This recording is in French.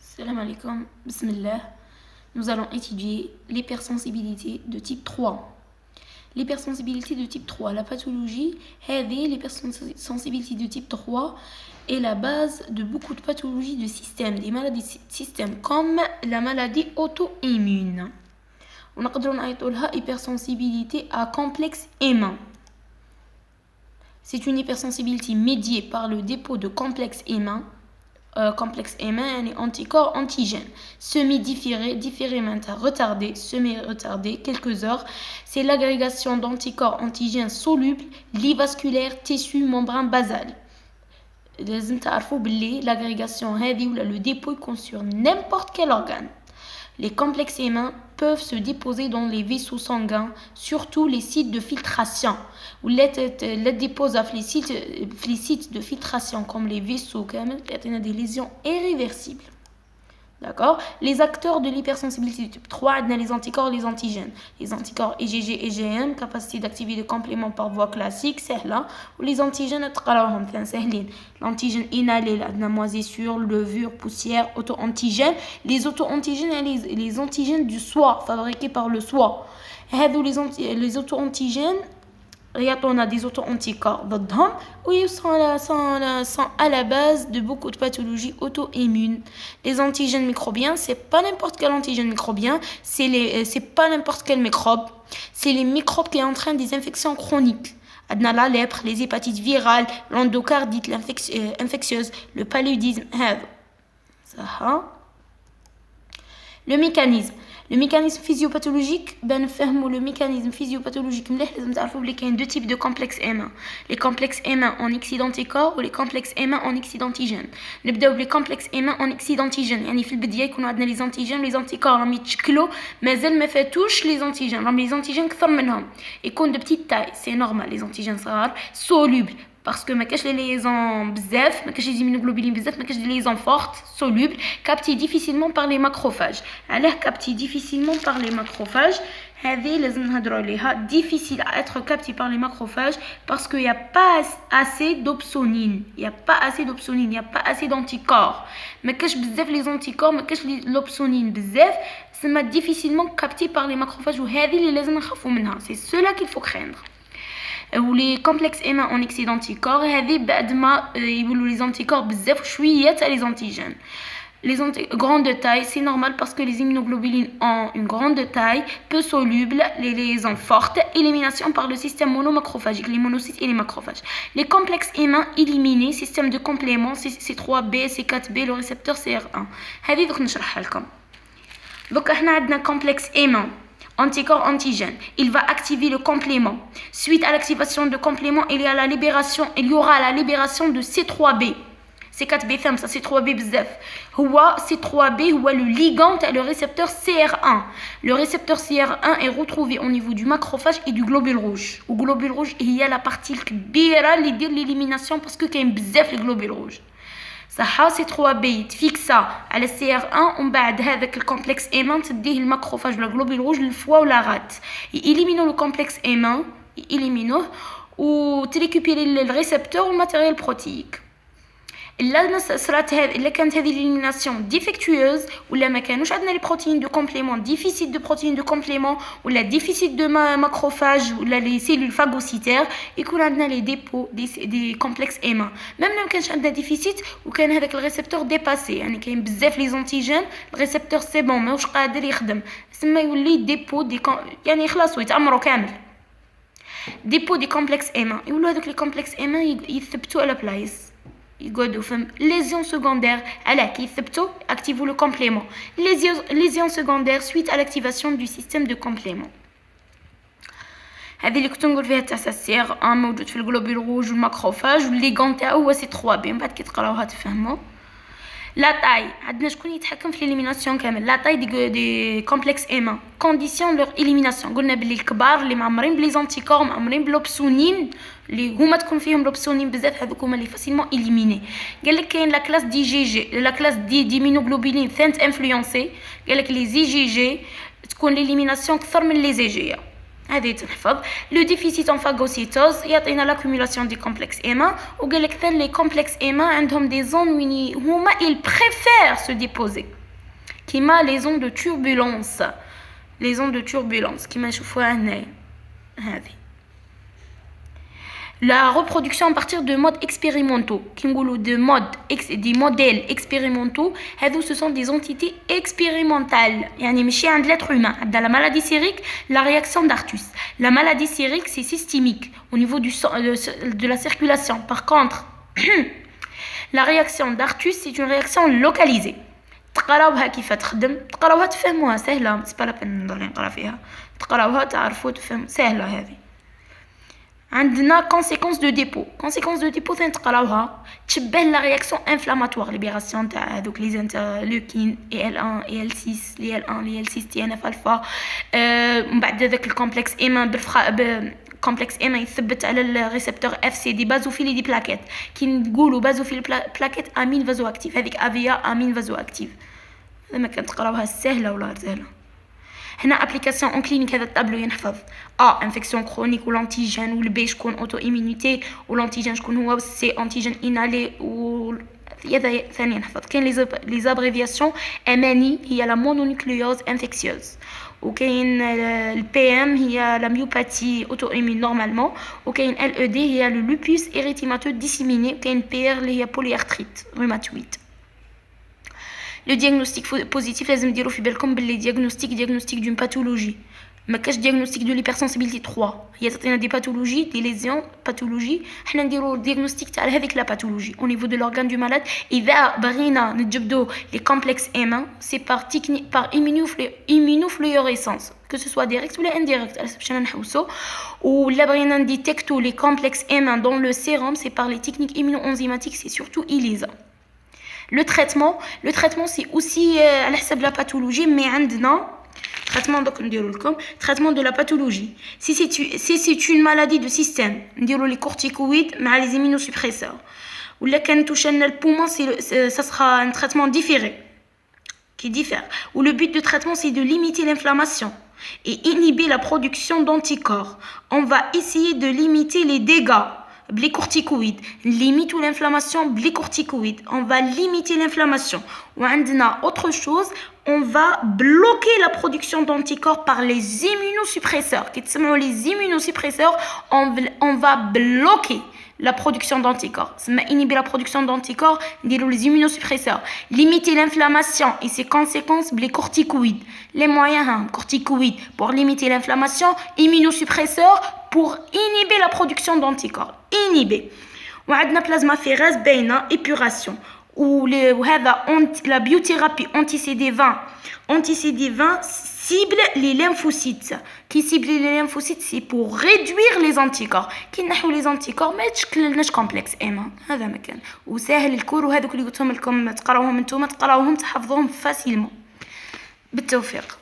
Salam alaikum, bismillah. Nous allons étudier l'hypersensibilité de type 3. L'hypersensibilité de type 3, la pathologie, l'hypersensibilité de type 3 est la base de beaucoup de pathologies de système, des maladies de système comme la maladie auto-immune. On a hypersensibilité à complexe M1. C'est une hypersensibilité médiée par le dépôt de complexe M1. Complexe M1 anticorps antigènes différé retardé semi-retardé quelques heures. C'est l'agrégation d'anticorps antigènes solubles livasculaires tissu membrane basale. L'agrégation ou le dépôt sur n'importe quel organe. Les complexes M1 peuvent se déposer dans les vaisseaux sanguins, surtout les sites de filtration. Ou les déposent les sites de filtration comme les vaisseaux, des lésions irréversibles. D'accord. Les acteurs de l'hypersensibilité du type 3, on a les anticorps et les antigènes. Les anticorps IgG et IgM, capacité d'activer des compléments par voie classique, c'est là. Ou les antigènes, l'antigène inhalé, la moisissure, levure, poussière, auto-antigènes. Les auto-antigènes, les antigènes du soi, fabriqués par le soi. Les auto-antigènes, on a des auto-anticorps où ils sont à la base de beaucoup de pathologies auto-immunes. Les antigènes microbiens, c'est pas n'importe quel antigène microbien, c'est pas n'importe quel microbe, c'est les microbes qui entraînent des infections chroniques. Adna la lèpre, les hépatites virales, l'endocardite, l'infectieuse, le paludisme. Le mécanisme physiopathologique, le mécanisme physiopathologique, il y a deux types de complexes M1. Les complexes M1 en oxyde anticorps ou les complexes M1 en oxyde antigène. نبداو les complexes M1 en oxyde antigène. يعني في البداية يكونوا عندنا les antigènes, les anticorps راهم يتشكلوا مازال ما فاتوش les antigènes. راهم les antigènes كثر منهم. يكون de petite taille, c'est normal. Les antigènes صغار, solubles. Parce que ما كاش les liaisons بزاف, ما كاش les immunoglobulines بزاف, ما كاش les liaisons fortes, solubles, captés difficilement par les macrophages. علاه captés difficilement par les macrophages. هذه لازم نهضروا عليها. Difficile à être capté par les macrophages parce qu'il n'y a pas assez d'opsonine. Il n'y a pas assez d'opsonine, il n'y a pas assez d'anticorps. ما كاش بزاف les anticorps, ما كاش l'opsonine بزاف. C'est difficilement capté par les macrophages وهذه اللي لازم نخافوا منها. C'est cela qu'il faut craindre. Ou les complexes M1 en oxyde anticorps, les anticorps بزاف شوية les antigènes. Les grandes tailles, c'est normal parce que les immunoglobulines ont une grande taille, peu soluble, les liaisons fortes, élimination par le système monomacrophagique, les monocytes et les macrophages. Les complexes M1 éliminés, système de complément, C3b, C4b, le récepteur CR1. هذه دوك نشرحها لكم. Donc احنا عندنا complexe M1. Anticorps antigène, il va activer le complément. Suite à l'activation de complément, il y aura la libération de C3b. C4b, ça C3b bzaf. C3b هو le ligand et le récepteur CR1. Le récepteur CR1 est retrouvé au niveau du macrophage et du globule rouge. Le globule rouge, il y a la partie كبيرة اللي دير l'élimination parce que كاين بزاف les globules rouges. صح C3b يتفيكسا على CR1 ومن بعد هذاك الكومبلكس M1 تديه الماكروفاج ولا globule rouge للفوا ولا غات. يإليمينو لو كومبلكس M1 يإليمينوه وتريكوبيري الريسبتور والماتيريال بروتييك. إلا كانت هذه الإليميناسيون ديفيكتويوز ولا ما كانوش عندنا لي بروتين دو كومبليمون ديفيسيت دو بروتين دو كومبليمون ولا ديفيسيت دو ماكروفاج ولا لي سيلول فاغوسيتير يكون عندنا لي ديبو دي كومبلكس M1 ميم ما كانش عندنا ديفيسيت وكان هذاك الريسبتور ديباسي يعني كاين بزاف لي زونتيجين الريسبتور سي بون ماهوش قادر يخدم تسمى يولي ديبو يعني خلاص يتعمروا كامل ديبو دي كومبلكس M1 يولوا هذوك لي كومبلكس M1 يثبتوا على بلايص يقعدوا فهم lésions secondaires على كي يثبتوا activez le complément lésions secondaires suite à l'activation du système de complément. هذه اللي كنت نقول فيها تاع السير موجود في الجلوبول روج والماكروفاج والليغون تاعو هو C3b من بعد كي تقراوها تفهموا. لا طاي عندنا شكون يتحكم في الإليميناسيون كامل لا طاي دي كومبلكس M1 كونديسيون لور إليميناسيون قلنا بلي الكبار اللي معمرين بلي زانتيكور معمرين بلوبسونين اللي هما تكون فيهم لوبسونين بزاف هذوك هما اللي فاسيلمون إليميني. قال لك كاين لا كلاس دي جي جي لا كلاس دي مينوغلوبولين ثانت انفلونسي قال لك لي زي جي جي تكون ليليميناسيون اكثر من لي زي جي هذه تنحفظ. لو ديفيسيت ان فاغوسيتوز يعطينا لاكومولاسيون دي كومبلكس ايما. وقال لك ثاني لي كومبلكس ايما عندهم دي زون وين هما ils préfèrent se déposer كيما لي زون دو توربولونس. لي زون دو توربولونس كيما نشوفوها هنايا هذه. La reproduction à partir de modes expérimentaux, des modèles expérimentaux, ce sont des entités expérimentales. يعني ماشي عند l'être humain. Dans la maladie sérique, la réaction d'Artus. La maladie sérique, c'est systémique au niveau du sang, de la circulation. Par contre, la réaction d'Artus, c'est une réaction localisée. تقراوها كيف تخدم، تقراوها تفهموها سهلة، c'est pas la peine نضل نقرا فيها. تقراوها تعرفوا تفهم سهلة هذه. عندنا conséquence de dépôt. conséquence de dépôt تقراوها تشبه la réaction inflammatoire libération تاع هذوك لي interleukines EL1 EL6 لي L1 لي L6 TNF alpha. من بعد ذاك الكومبلكس ايما كومبلكس ايما يثبت على الريسبتور اف سي دي بازوفيل دي بلاكيت. كي نقولوا بازوفيل بلاكيت امين فازو اكتيف، هذيك افيا امين فازو اكتيف. هذا ما كنتقراوها سهله ولا سهله. هنا ابليكاسيون اون كلينيك هذا الطابلو ينحفظ انفكسيون كرونيك والانتيجين والبي شكون اوتو ايميونيتي والانتيجين شكون هو سي انتيجين انالي هذا ثاني ينحفظ. كاين لي زابريفياسيون اماني هي لا مونونيكليوز انفكسيوز، وكاين البي ام هي لا ميوباثي اوتو ايمين نورمالمون، وكاين ال او دي هي لو لوبوس اريتيماتو ديسيميني، وكاين بي ار اللي هي بوليارتريت روماتويد. لو ديagnostic بوزيتيف لازم ديروا في بالكم باللي diagnostic دون باثولوجي، ما كاش diagnostic دو ليبرسونسيبيليتي 3. هي تعطينا دي باثولوجي دي ليزيون باثولوجي، حنا نديروا diagnostic تاع هذيك لا باثولوجي او نيفو دو لورغان دو مالاد. اذا بغينا نجبدوا لي كومبلكس ايما سي بار تكنيك بار immunofluorescence que ce soit direct ou indirect على حسب شنو نحوسو. ولا بغينا نديتيكتو لي كومبلكس ايما دون لو سيروم سي بار لي تكنيك immunoenzymatiques, c'est surtout ELISA. Le traitement c'est aussi على حسب la pathologie, mais عندنا traitement donc نديرو لكم traitement de la pathologie. Si c'est une maladie de système نديرو les corticoïdes مع les immunosuppresseurs. ولا كان touchنا le poumon, ça sera un traitement différé qui diffère. Où le but de traitement c'est de limiter l'inflammation et inhiber la production d'anticorps. On va essayer de limiter les dégâts. Les corticoïdes, limite l'inflammation, les corticoïdes. On va limiter l'inflammation. Ou autre chose, on va bloquer la production d'anticorps par les immunosuppresseurs. Les immunosuppresseurs, on va bloquer la production d'anticorps. Inhiber la production d'anticorps, les immunosuppresseurs. Limiter l'inflammation et ses conséquences, les corticoïdes. Les moyens, corticoïdes pour limiter l'inflammation, immunosuppresseurs pour inhiber la production d'anticorps. Inhiber. وعندنا plasmaphéreuse بين épuration. La biothérapie anti-CD20 cible les lymphocytes. Qui cible les lymphocytes, c'est pour réduire les anticorps. كي نحو les anticorps ما تشكلناش كومبلكس ايما، هذا مكان وسهل الكور. وهذوك اللي قلتهم لكم تقراوهم انتم تقراوهم تحفظوهم فاسيلمون. بالتوفيق.